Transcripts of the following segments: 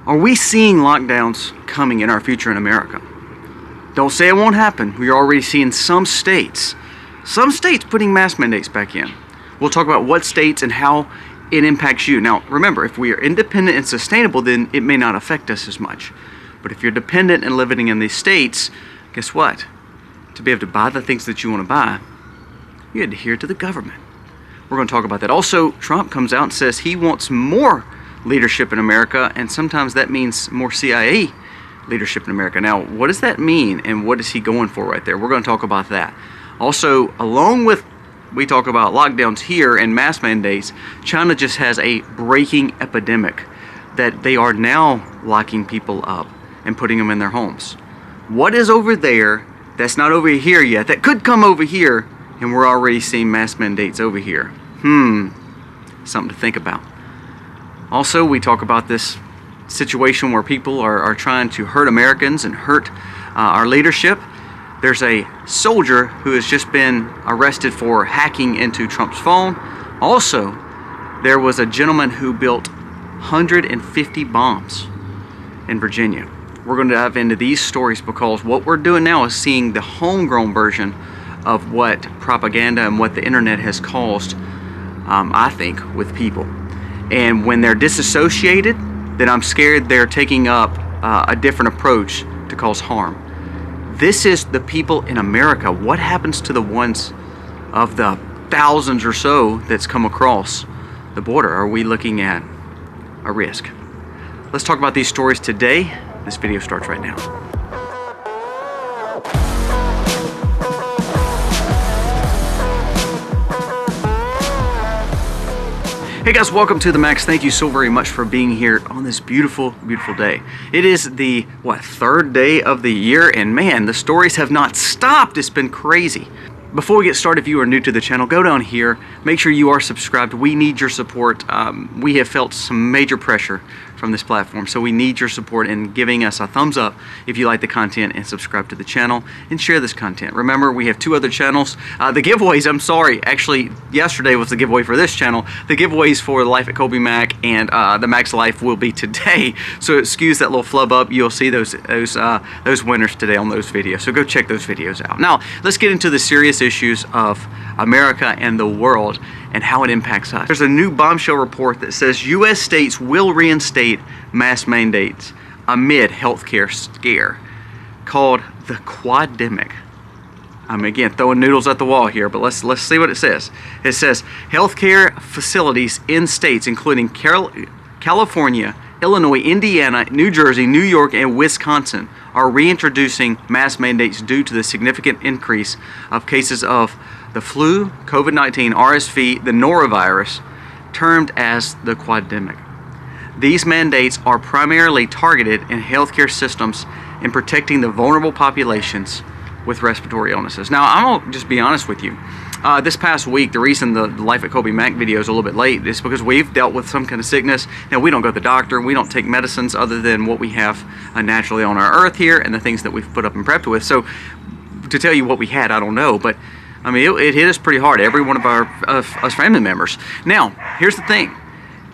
Are we seeing lockdowns coming in our future in America? Don't say it won't happen. We're already seeing some states putting mask mandates back in. We'll talk about what states and how it impacts you. Now, remember, if we are independent and sustainable, then it may not affect us as much. But if you're dependent and living in these states, guess what? To be able to buy the things that you want to buy, you adhere to the government. We're going to talk about that. Also, Trump comes out and says he wants more leadership in America, and sometimes that means more CIA leadership in America. Now, what does that mean, and what is he going for right there? We're going to talk about that. Also, along with we talk about lockdowns here and mask mandates, China just has a breaking epidemic that they are now locking people up and putting them in their homes. What is over there that's not over here yet, that could come over here, and we're already seeing mask mandates over here? Something to think about. Also, we talk about this situation where people are trying to hurt Americans and hurt our leadership. There's a soldier who has just been arrested for hacking into Trump's phone. Also, there was a gentleman who built 150 bombs in Virginia. We're going to dive into these stories because what we're doing now is seeing the homegrown version of what propaganda and what the internet has caused, I think, with people. And when they're disassociated, then I'm scared they're taking up a different approach to cause harm. This is the people in America. What happens to the ones of the thousands or so that's come across the border? Are we looking at a risk? Let's talk about these stories today. This video starts right now. Hey guys, welcome to the Max. Thank you so very much for being here on this beautiful, beautiful day. It is the, third day of the year, and man, the stories have not stopped. It's been crazy. Before we get started, if you are new to the channel, go down here, make sure you are subscribed. We need your support. We have felt some major pressure from this platform, so we need your support in giving us a thumbs up if you like the content, and subscribe to the channel and share this content. Remember, we have two other channels. The giveaways, I'm sorry, actually yesterday was the giveaway for this channel. The giveaways for Life at Kobe Mac and the Max Life will be today, so excuse that little flub up. You'll see those winners today on those videos, so go check those videos out. Now let's get into the serious issues of America and the world and how it impacts us. There's a new bombshell report that says U.S. states will reinstate mask mandates amid healthcare scare called the Quademic. I'm again throwing noodles at the wall here, but let's see what it says. It says healthcare facilities in states including California, Illinois, Indiana, New Jersey, New York, and Wisconsin are reintroducing mask mandates due to the significant increase of cases of the flu, COVID-19, RSV, the norovirus, termed as the Quademic. These mandates are primarily targeted in healthcare systems in protecting the vulnerable populations with respiratory illnesses. Now, I'm gonna just be honest with you. This past week, the reason the Life at Kobe Mac video is a little bit late is because we've dealt with some kind of sickness. Now, we don't go to the doctor, we don't take medicines other than what we have naturally on our earth here and the things that we've put up and prepped with. So, to tell you what we had, I don't know, but I mean, it hit us pretty hard, every one of us family members. Now, here's the thing.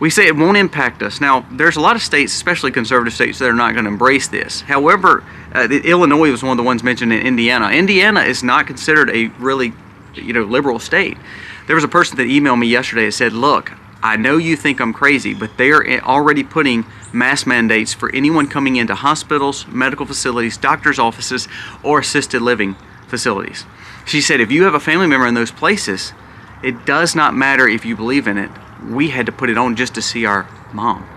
We say it won't impact us. Now, there's a lot of states, especially conservative states, that are not going to embrace this. However, Illinois was one of the ones mentioned in Indiana. Indiana is not considered a really, liberal state. There was a person that emailed me yesterday that said, look, I know you think I'm crazy, but they are already putting mask mandates for anyone coming into hospitals, medical facilities, doctor's offices, or assisted living facilities. She said, if you have a family member in those places, it does not matter if you believe in it. We had to put it on just to see our mom.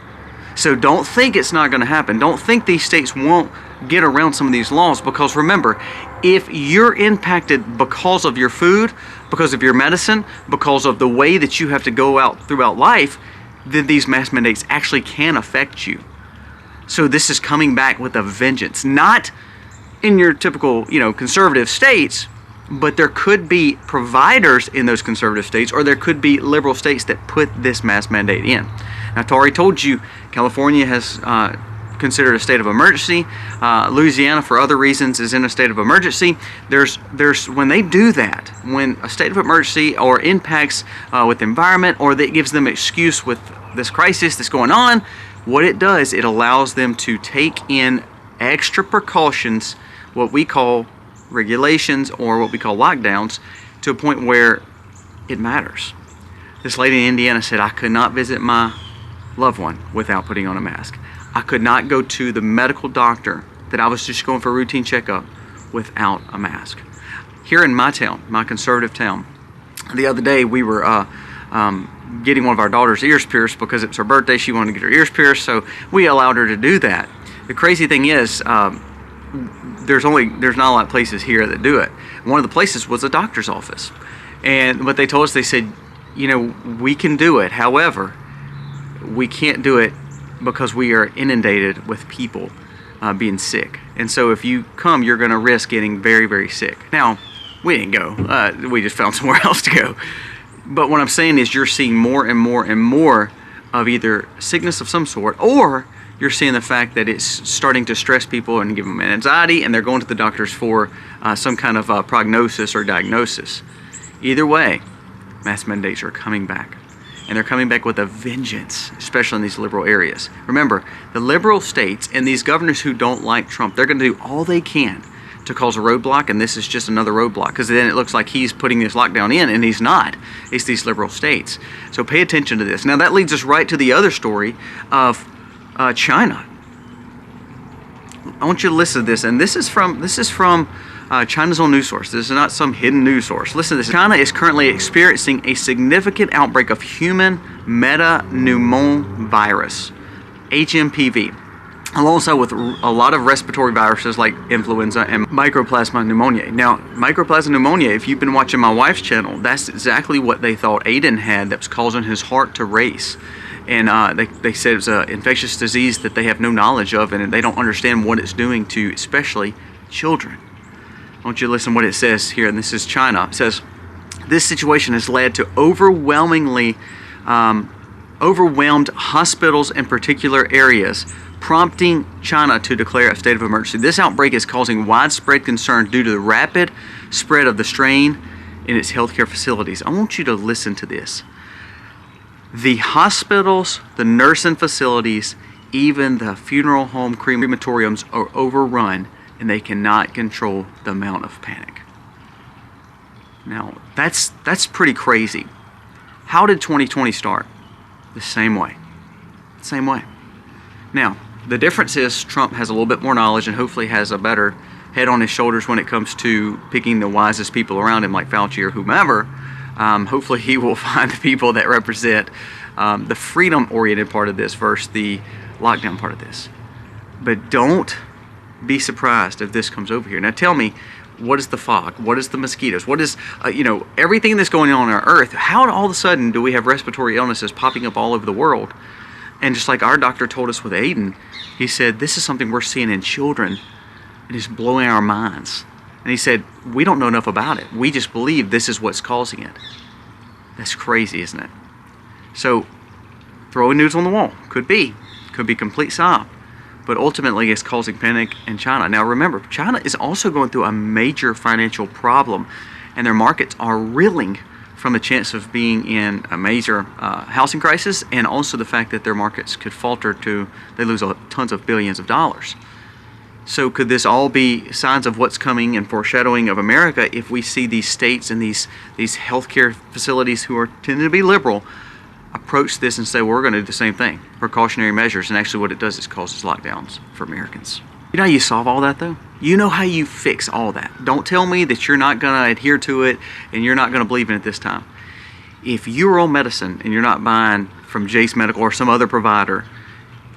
So don't think it's not going to happen. Don't think these states won't get around some of these laws, because remember, if you're impacted because of your food, because of your medicine, because of the way that you have to go out throughout life, then these mask mandates actually can affect you. So this is coming back with a vengeance. Not in your typical, conservative states, but there could be providers in those conservative states, or there could be liberal states that put this mask mandate in. Now, I already told you, California has considered a state of emergency. Louisiana, for other reasons, is in a state of emergency. There's when they do that, when a state of emergency or impacts with the environment, or that gives them excuse with this crisis that's going on, What it does, it allows them to take in extra precautions, what we call regulations or what we call lockdowns, to a point where it matters. This lady in Indiana said, I could not visit my loved one without putting on a mask. I could not go to the medical doctor that I was just going for a routine checkup without a mask. Here in my town, my conservative town, the other day we were getting one of our daughter's ears pierced because it was her birthday. She wanted to get her ears pierced, so we allowed her to do that. The crazy thing is, there's not a lot of places here that do it. One of the places was a doctor's office, and what they told us, they said, you know, we can do it. However, we can't do it because we are inundated with people being sick, and so if you come, you're going to risk getting very, very sick. Now, we didn't go. We just found somewhere else to go. But what I'm saying is, you're seeing more and more and more of either sickness of some sort, or you're seeing the fact that it's starting to stress people and give them anxiety, and they're going to the doctors for some kind of prognosis or diagnosis. Either way, mask mandates are coming back. And they're coming back with a vengeance, especially in these liberal areas. Remember, the liberal states and these governors who don't like Trump, they're going to do all they can to cause a roadblock, and this is just another roadblock, because then it looks like he's putting this lockdown in, and he's not. It's these liberal states. So pay attention to this. Now that leads us right to the other story of China. I want you to listen to this, and this is from China's own news source. This is not some hidden news source. Listen to this. China is currently experiencing a significant outbreak of human metapneumovirus, HMPV, alongside with a lot of respiratory viruses like influenza and mycoplasma pneumoniae. Now, mycoplasma pneumoniae, if you've been watching my wife's channel, that's exactly what they thought Aiden had that was causing his heart to race. And they said it was an infectious disease that they have no knowledge of, and they don't understand what it's doing to especially children. I want you to listen to what it says here, and this is China. It says, this situation has led to overwhelmed hospitals in particular areas, prompting China to declare a state of emergency. This outbreak is causing widespread concern due to the rapid spread of the strain in its healthcare facilities. I want you to listen to this. The hospitals, the nursing facilities, even the funeral home crematoriums are overrun, and they cannot control the amount of panic. Now, that's pretty crazy. How did 2020 start? The same way. Same way. Now, the difference is Trump has a little bit more knowledge and hopefully has a better head on his shoulders when it comes to picking the wisest people around him, like Fauci or whomever. Hopefully he will find the people that represent the freedom-oriented part of this versus the lockdown part of this. But don't be surprised if this comes over here. Now tell me, what is the fog? What is the mosquitoes? What is, everything that's going on our earth? How all of a sudden do we have respiratory illnesses popping up all over the world? And just like our doctor told us with Aiden, he said, this is something we're seeing in children, and it's blowing our minds. And he said, we don't know enough about it. We just believe this is what's causing it. That's crazy, isn't it? So, throwing news on the wall. Could be complete psyop. But ultimately, it's causing panic in China. Now remember, China is also going through a major financial problem, and their markets are reeling from the chance of being in a major housing crisis, and also the fact that their markets could falter to, they lose tons of billions of dollars. So could this all be signs of what's coming and foreshadowing of America if we see these states and these healthcare facilities who are tending to be liberal approach this and say, well, we're going to do the same thing, precautionary measures, and actually what it does is causes lockdowns for Americans. You know how you solve all that though? You know how you fix all that. Don't tell me that you're not going to adhere to it and you're not going to believe in it this time. If you're on medicine and you're not buying from Jace Medical or some other provider,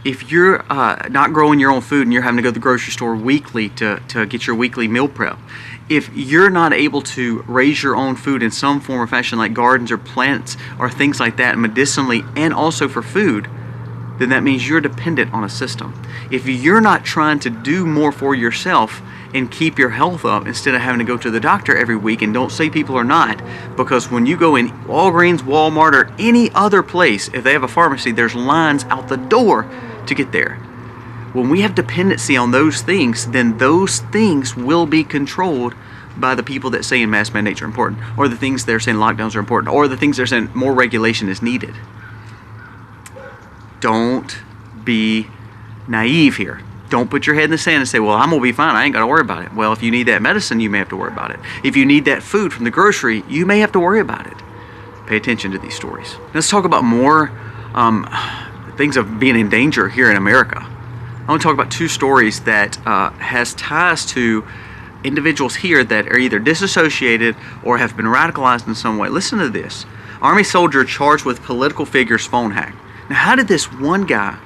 if you're not growing your own food and you're having to go to the grocery store weekly to get your weekly meal prep, if you're not able to raise your own food in some form or fashion, like gardens or plants or things like that, medicinally and also for food, then that means you're dependent on a system. If you're not trying to do more for yourself and keep your health up instead of having to go to the doctor every week, and don't say people are not, because when you go in Walgreens, Walmart, or any other place, if they have a pharmacy, there's lines out the door to get there. When we have dependency on those things, then those things will be controlled by the people that say mask mandates are important, or the things they're saying lockdowns are important, or the things they're saying more regulation is needed. Don't be naive here. Don't put your head in the sand and say, well, I'm going to be fine. I ain't got to worry about it. Well, if you need that medicine, you may have to worry about it. If you need that food from the grocery, you may have to worry about it. Pay attention to these stories. Let's talk about more things of being in danger here in America. I want to talk about two stories that has ties to individuals here that are either disassociated or have been radicalized in some way. Listen to this. Army soldier charged with political figure's phone hack. Now, how did this one guy,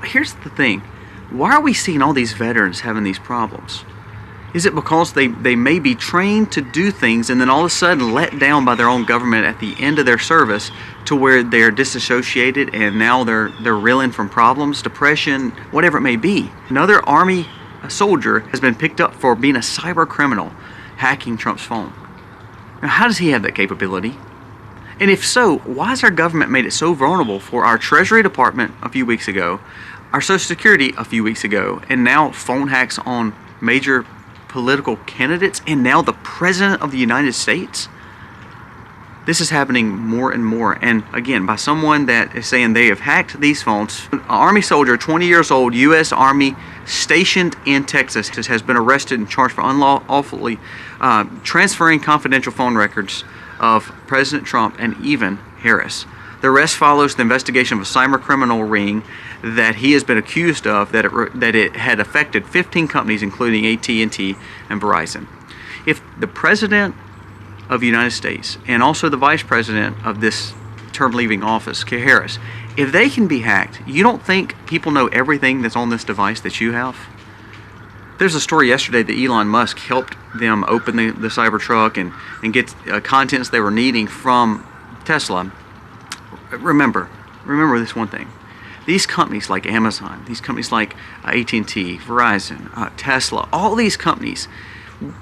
here's the thing, why are we seeing all these veterans having these problems? Is it because they may be trained to do things and then all of a sudden let down by their own government at the end of their service to where they're disassociated and now they're reeling from problems, depression, whatever it may be? Another Army soldier has been picked up for being a cyber criminal, hacking Trump's phone. Now, how does he have that capability? And if so, why has our government made it so vulnerable for our Treasury Department a few weeks ago, our Social Security a few weeks ago, and now phone hacks on major political candidates, and now the President of the United States? This is happening more and more, and again, by someone that is saying they have hacked these phones. An Army soldier, 20 years old, U.S. Army, stationed in Texas, has been arrested and charged for unlawfully transferring confidential phone records of President Trump and even Harris. The arrest follows the investigation of a cyber criminal ring that he has been accused of that it had affected 15 companies, including AT&T and Verizon. If the President of the United States and also the Vice President of this term leaving office, Harris, if they can be hacked, you don't think people know everything that's on this device that you have? There's a story yesterday that Elon Musk helped them open the Cybertruck and get contents they were needing from Tesla. Remember this one thing. These companies like Amazon, these companies like AT&T, Verizon, Tesla, all these companies,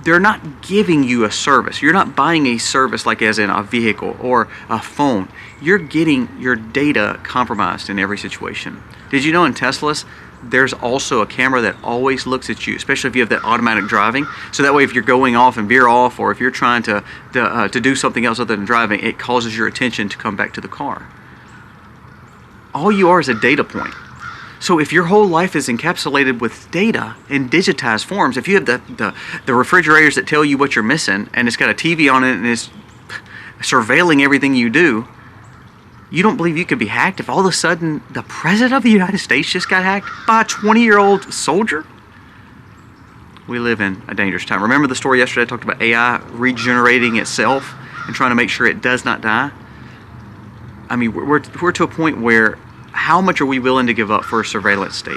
they're not giving you a service. You're not buying a service like as in a vehicle or a phone. You're getting your data compromised in every situation. Did you know in Teslas, there's also a camera that always looks at you, especially if you have that automatic driving. So that way if you're going off and veer off, or if you're trying to do something else other than driving, it causes your attention to come back to the car. All you are is a data point. So if your whole life is encapsulated with data in digitized forms, if you have the refrigerators that tell you what you're missing, and it's got a TV on it and it's surveilling everything you do, you don't believe you could be hacked if all of a sudden the President of the United States just got hacked by a 20-year-old soldier? We live in a dangerous time. Remember the story yesterday I talked about AI regenerating itself and trying to make sure it does not die? I mean, we're to a point where how much are we willing to give up for a surveillance state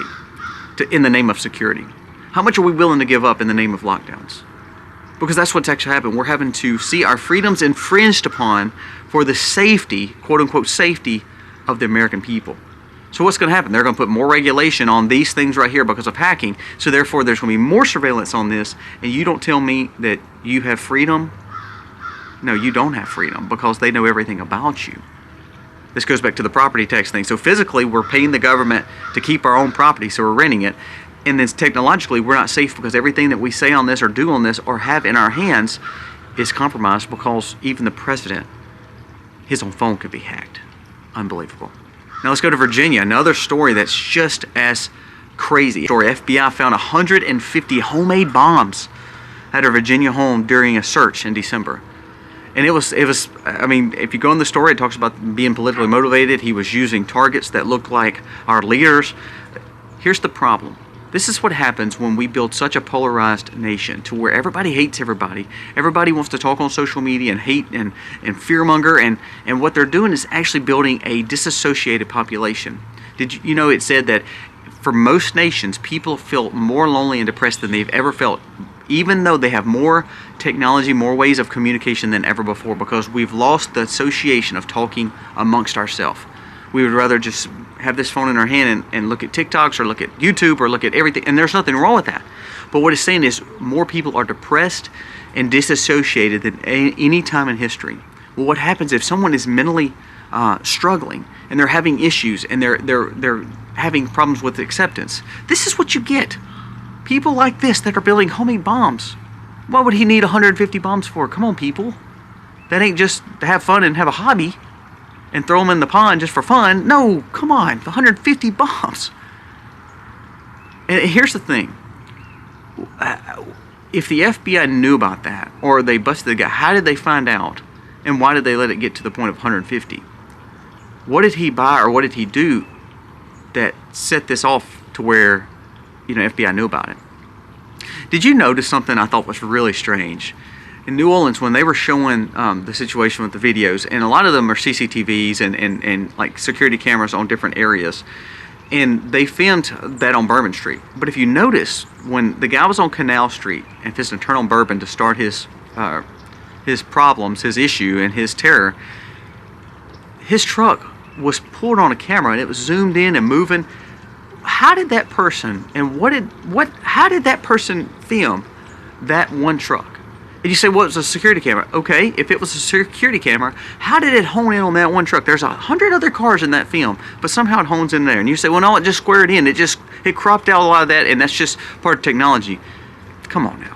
in the name of security? How much are we willing to give up in the name of lockdowns? Because that's what's actually happened. We're having to see our freedoms infringed upon for the safety, quote unquote safety, of the American people. So what's going to happen? They're going to put more regulation on these things right here because of hacking. So therefore there's going to be more surveillance on this, and you don't tell me that you have freedom. No, you don't have freedom because they know everything about you. This goes back to the property tax thing. So physically, we're paying the government to keep our own property, so we're renting it. And then technologically, we're not safe because everything that we say on this or do on this or have in our hands is compromised because even the president, his own phone could be hacked. Unbelievable. Now let's go to Virginia. Another story that's just as crazy. FBI found 150 homemade bombs at a Virginia home during a search in December. And it was, I mean, if you go in the story, it talks about being politically motivated. He was using targets that looked like our leaders. Here's the problem. This is what happens when we build such a polarized nation to where everybody hates everybody. Everybody wants to talk on social media and hate and fearmonger. And what they're doing is actually building a disassociated population. Did you know it said that for most nations, people feel more lonely and depressed than they've ever felt, even though they have more technology, more ways of communication than ever before, because we've lost the association of talking amongst ourselves. We would rather just have this phone in our hand and look at TikToks or look at YouTube or look at everything, and there's nothing wrong with that. But what it's saying is more people are depressed and disassociated than any time in history. Well, what happens if someone is mentally struggling and they're having issues and they're having problems with acceptance? This is what you get. People like this that are building homemade bombs. What would he need 150 bombs for? Come on, people. That ain't just to have fun and have a hobby. and throw them in the pond just for fun. No, come on, 150 bombs. And here's the thing. If the FBI knew about that, or they busted the guy, how did they find out? And why did they let it get to the point of 150? What did he buy or what did he do that set this off to where, FBI knew about it? Did you notice something I thought was really strange? In New Orleans, when they were showing the situation with the videos, and a lot of them are CCTVs and like security cameras on different areas, and they filmed that on Bourbon Street. But if you notice, when the guy was on Canal Street and fixing to turn on Bourbon to start his problems, his issue, and his terror, his truck was pulled on a camera and it was zoomed in and moving. How did that person, and how did that person film that one truck? And you say, well, it was a security camera. Okay, if it was a security camera, how did it hone in on that one truck? There's 100 other cars in that film, but somehow it hones in there. And you say, well, no, it just squared in. It cropped out a lot of that, and that's just part of technology. Come on now.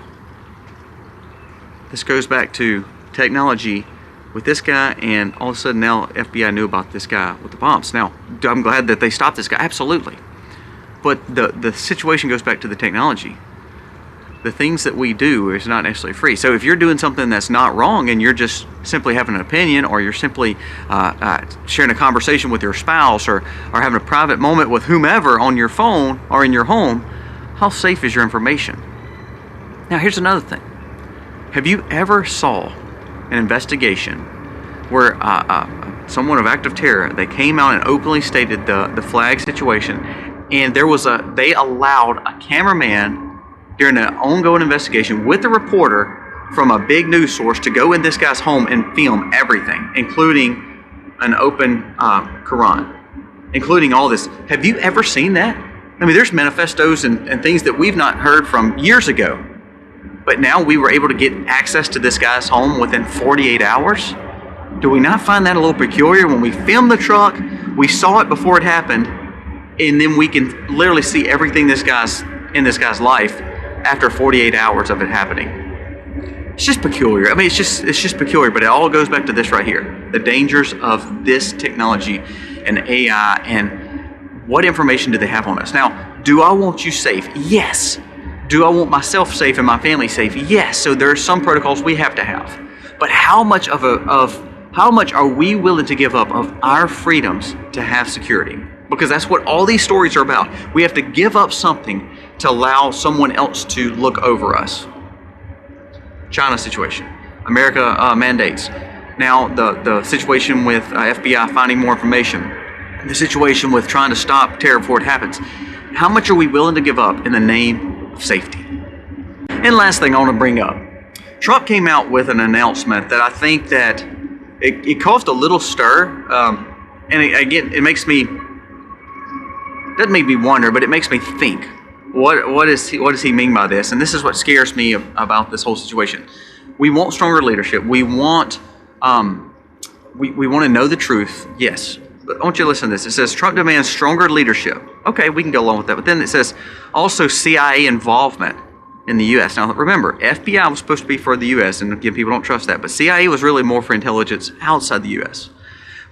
This goes back to technology with this guy, and all of a sudden now FBI knew about this guy with the bombs. Now, I'm glad that they stopped this guy, absolutely. But the situation goes back to the technology. The things that we do is not necessarily free. So if you're doing something that's not wrong and you're just simply having an opinion, or you're simply sharing a conversation with your spouse, or having a private moment with whomever on your phone or in your home, how safe is your information? Now here's another thing. Have you ever saw an investigation where someone of active terror, they came out and openly stated the flag situation, and they allowed a cameraman during an ongoing investigation with a reporter from a big news source to go in this guy's home and film everything, including an open Quran, including all this? Have you ever seen that? I mean, there's manifestos and things that we've not heard from years ago, but now we were able to get access to this guy's home within 48 hours. Do we not find that a little peculiar? When we filmed the truck, we saw it before it happened, and then we can literally see everything in this guy's life after 48 hours of it happening. It's just peculiar. I mean, it's just peculiar, but it all goes back to this right here. The dangers of this technology and AI, and what information do they have on us. Now, do I want you safe? Yes. Do I want myself safe and my family safe? Yes. So there are some protocols we have to have. But how much are we willing to give up of our freedoms to have security? Because that's what all these stories are about. We have to give up something to allow someone else to look over us. China situation. America mandates. Now the situation with FBI finding more information. The situation with trying to stop terror before it happens. How much are we willing to give up in the name of safety? And last thing I want to bring up. Trump came out with an announcement that I think that it caused a little stir. And it makes me, doesn't make me wonder, but it makes me think. What does he mean by this? And this is what scares me about this whole situation. We want stronger leadership. We want we want to know the truth. Yes, but I want you to listen to this. It says Trump demands stronger leadership. Okay, we can go along with that. But then it says also CIA involvement in the U.S. Now remember, FBI was supposed to be for the U.S. and again, people don't trust that. But CIA was really more for intelligence outside the U.S.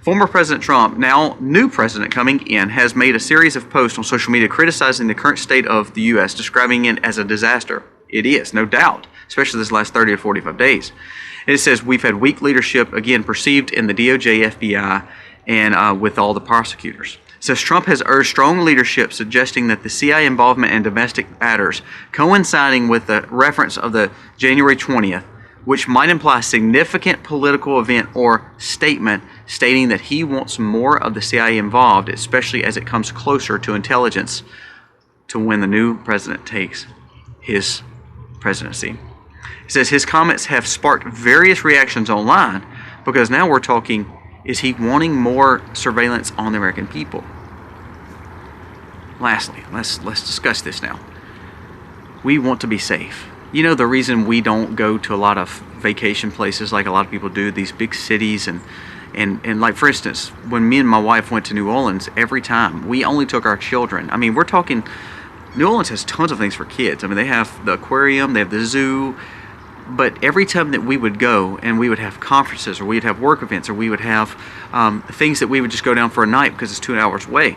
Former President Trump, now new president coming in, has made a series of posts on social media criticizing the current state of the U.S., describing it as a disaster. It is, no doubt, especially this last 30 to 45 days. And it says we've had weak leadership, again, perceived in the DOJ, FBI, and with all the prosecutors. It says Trump has urged strong leadership, suggesting that the CIA involvement in domestic matters, coinciding with the reference of the January 20th, which might imply a significant political event or statement stating that he wants more of the CIA involved, especially as it comes closer to intelligence to when the new president takes his presidency. It says his comments have sparked various reactions online because now we're talking, is he wanting more surveillance on the American people? Lastly, let's discuss this now. We want to be safe. You know the reason we don't go to a lot of vacation places like a lot of people do, these big cities, and like for instance, when me and my wife went to New Orleans, every time we only took our children. I mean, we're talking, New Orleans has tons of things for kids. I mean, they have the aquarium, they have the zoo, But every time that we would go and we would have conferences or we'd have work events or we would have things that we would just go down for a night because it's 2 hours away,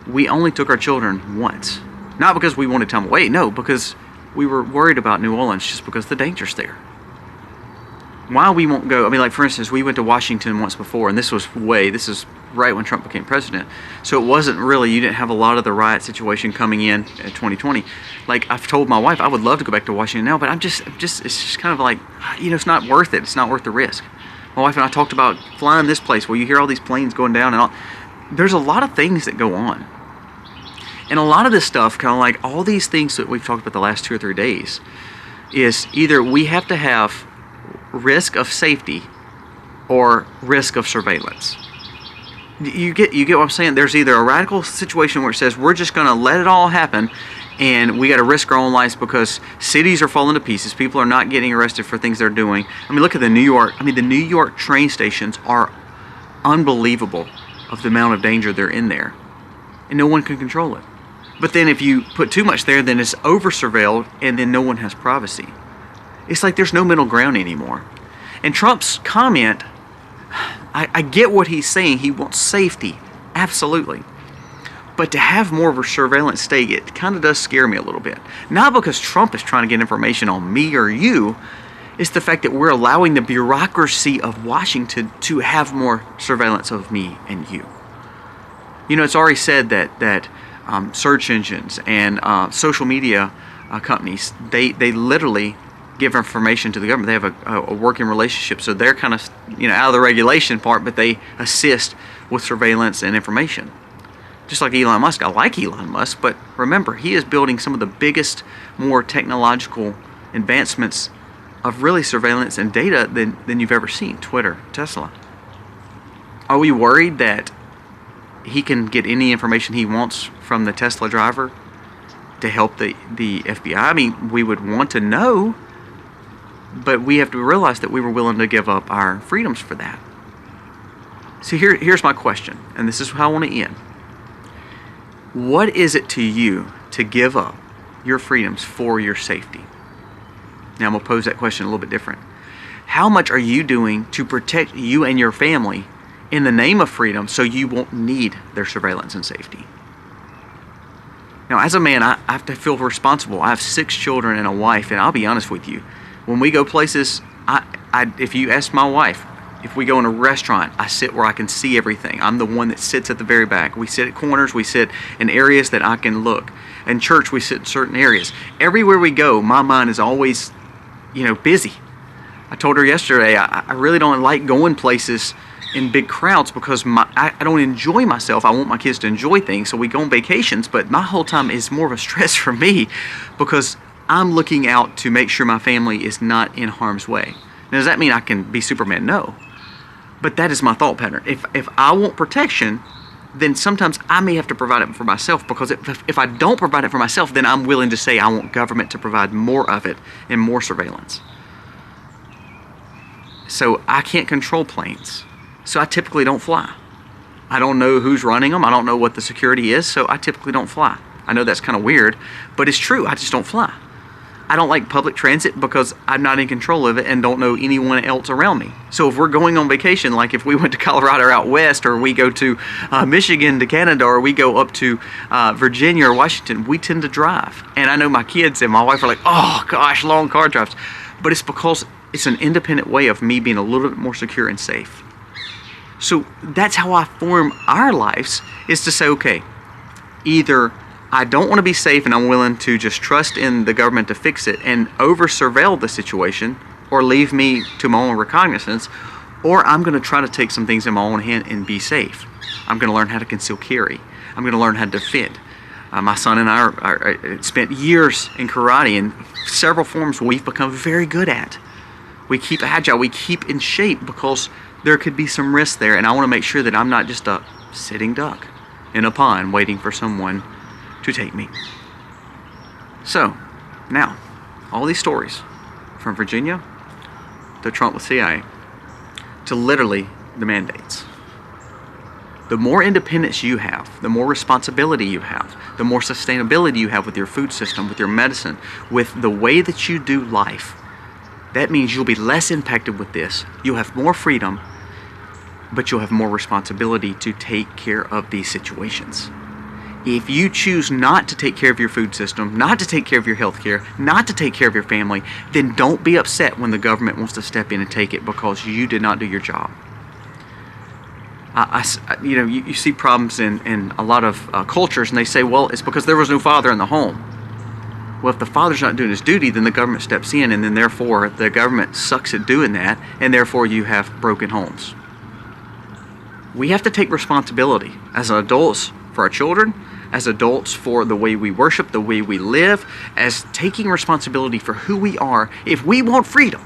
we only took our children once. Not because we wanted time away, no, because we were worried about New Orleans just because the danger's there. Why we won't go, I mean, like for instance, we went to Washington once before, and this is right when Trump became president. So it wasn't really, you didn't have a lot of the riot situation coming in 2020. Like I've told my wife, I would love to go back to Washington now, but it's just kind of like, it's not worth it. It's not worth the risk. My wife and I talked about flying this place where you hear all these planes going down and all. There's a lot of things that go on. And a lot of this stuff, kind of like all these things that we've talked about the last 2 or 3 days, is either we have to have risk of safety or risk of surveillance. You get what I'm saying? There's either a radical situation where it says we're just going to let it all happen and we got to risk our own lives because cities are falling to pieces. People are not getting arrested for things they're doing. I mean, look at the New York train stations are unbelievable of the amount of danger they're in there, and no one can control it. But then if you put too much there, then it's over-surveilled, and then no one has privacy. It's like there's no middle ground anymore. And Trump's comment, I get what he's saying. He wants safety, absolutely. But to have more of a surveillance state, it kind of does scare me a little bit. Not because Trump is trying to get information on me or you. It's the fact that we're allowing the bureaucracy of Washington to have more surveillance of me and you. It's already said that search engines and social media companies, they literally give information to the government. They have a working relationship, so they're kind of out of the regulation part, but they assist with surveillance and information. Just like Elon Musk. I like Elon Musk, but remember, he is building some of the biggest, more technological advancements of really surveillance and data than you've ever seen. Twitter, Tesla. Are we worried that he can get any information he wants from the Tesla driver to help the FBI? I mean, we would want to know, but we have to realize that we were willing to give up our freedoms for that. So here's my question, and this is how I want to end. What is it to you to give up your freedoms for your safety? Now I'm going to pose that question a little bit different. How much are you doing to protect you and your family in the name of freedom so you won't need their surveillance and safety? Now, as a man, I have to feel responsible. I have 6 children and a wife, and I'll be honest with you. When we go places, if you ask my wife, if we go in a restaurant, I sit where I can see everything. I'm the one that sits at the very back. We sit at corners. We sit in areas that I can look. In church, we sit in certain areas. Everywhere we go, my mind is always, busy. I told her yesterday, I really don't like going places in big crowds because I don't enjoy myself. I want my kids to enjoy things, so we go on vacations, but my whole time is more of a stress for me because I'm looking out to make sure my family is not in harm's way. Now, does that mean I can be Superman? No. But that is my thought pattern. If I want protection, then sometimes I may have to provide it for myself, because if I don't provide it for myself, then I'm willing to say I want government to provide more of it and more surveillance. So I can't control planes. So I typically don't fly. I don't know who's running them. I don't know what the security is, so I typically don't fly. I know that's kind of weird, but it's true. I just don't fly. I don't like public transit because I'm not in control of it and don't know anyone else around me. So if we're going on vacation, like if we went to Colorado or out west, or we go to Michigan to Canada, or we go up to Virginia or Washington, we tend to drive. And I know my kids and my wife are like, oh gosh, long car drives. But it's because it's an independent way of me being a little bit more secure and safe. So that's how I form our lives, is to say, okay, either I don't want to be safe and I'm willing to just trust in the government to fix it and over-surveil the situation, or leave me to my own recognizance, or I'm going to try to take some things in my own hand and be safe. I'm going to learn how to conceal carry. I'm going to learn how to defend. My son and I are spent years in karate, in several forms we've become very good at. We keep agile, we keep in shape, because there could be some risk there, and I want to make sure that I'm not just a sitting duck in a pond waiting for someone to take me. So, now, all these stories, from Virginia to Trump with CIA, to literally the mandates. The more independence you have, the more responsibility you have, the more sustainability you have with your food system, with your medicine, with the way that you do life, That means you'll be less impacted with this. You'll have more freedom, but you'll have more responsibility to take care of these situations. If you choose not to take care of your food system, not to take care of your health care, not to take care of your family, then don't be upset when the government wants to step in and take it because you did not do your job. You see problems in a lot of cultures, and they say, well, it's because there was no father in the home. Well, if the father's not doing his duty, then the government steps in, and then therefore the government sucks at doing that, and therefore you have broken homes. We have to take responsibility as adults for our children, as adults for the way we worship, the way we live, as taking responsibility for who we are. If we want freedom,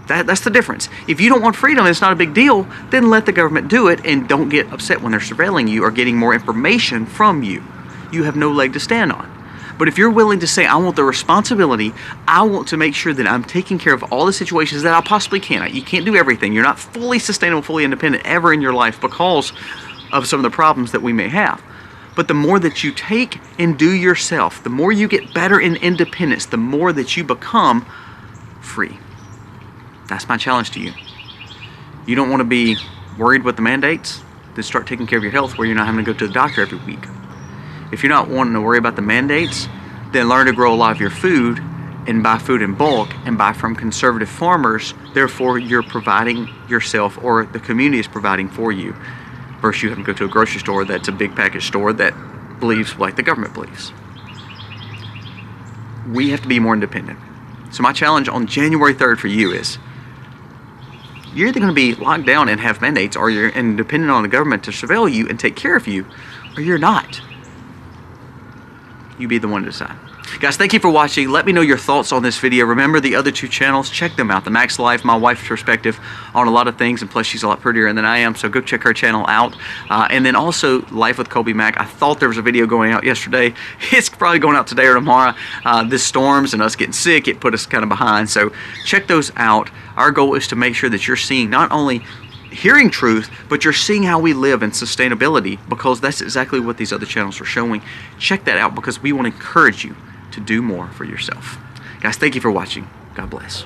that's the difference. If you don't want freedom, it's not a big deal, then let the government do it and don't get upset when they're surveilling you or getting more information from you. You have no leg to stand on. But if you're willing to say, I want the responsibility, I want to make sure that I'm taking care of all the situations that I possibly can. You can't do everything. You're not fully sustainable, fully independent ever in your life because of some of the problems that we may have. But the more that you take and do yourself, the more you get better in independence, the more that you become free. That's my challenge to you. You don't want to be worried with the mandates? Then start taking care of your health where you're not having to go to the doctor every week. If you're not wanting to worry about the mandates, then learn to grow a lot of your food and buy food in bulk and buy from conservative farmers. Therefore, you're providing yourself, or the community is providing for you, versus you having to go to a grocery store that's a big package store that believes like the government believes. We have to be more independent. So my challenge on January 3rd for you is, you're either going to be locked down and have mandates, or you're dependent on the government to surveil you and take care of you, or you're not. You be the one to decide. Guys, thank you for watching. Let me know your thoughts on this video. Remember the other two channels, check them out. The Max Life, my wife's perspective on a lot of things, and plus she's a lot prettier than I am, so go check her channel out. And then also Life with Colby Mack. I thought there was a video going out yesterday. It's probably going out today or tomorrow. This storms and us getting sick, it put us kind of behind, so check those out. Our goal is to make sure that you're seeing not only hearing truth, but you're seeing how we live in sustainability, because that's exactly what these other channels are showing. Check that out, because we want to encourage you to do more for yourself. Guys, thank you for watching. God bless.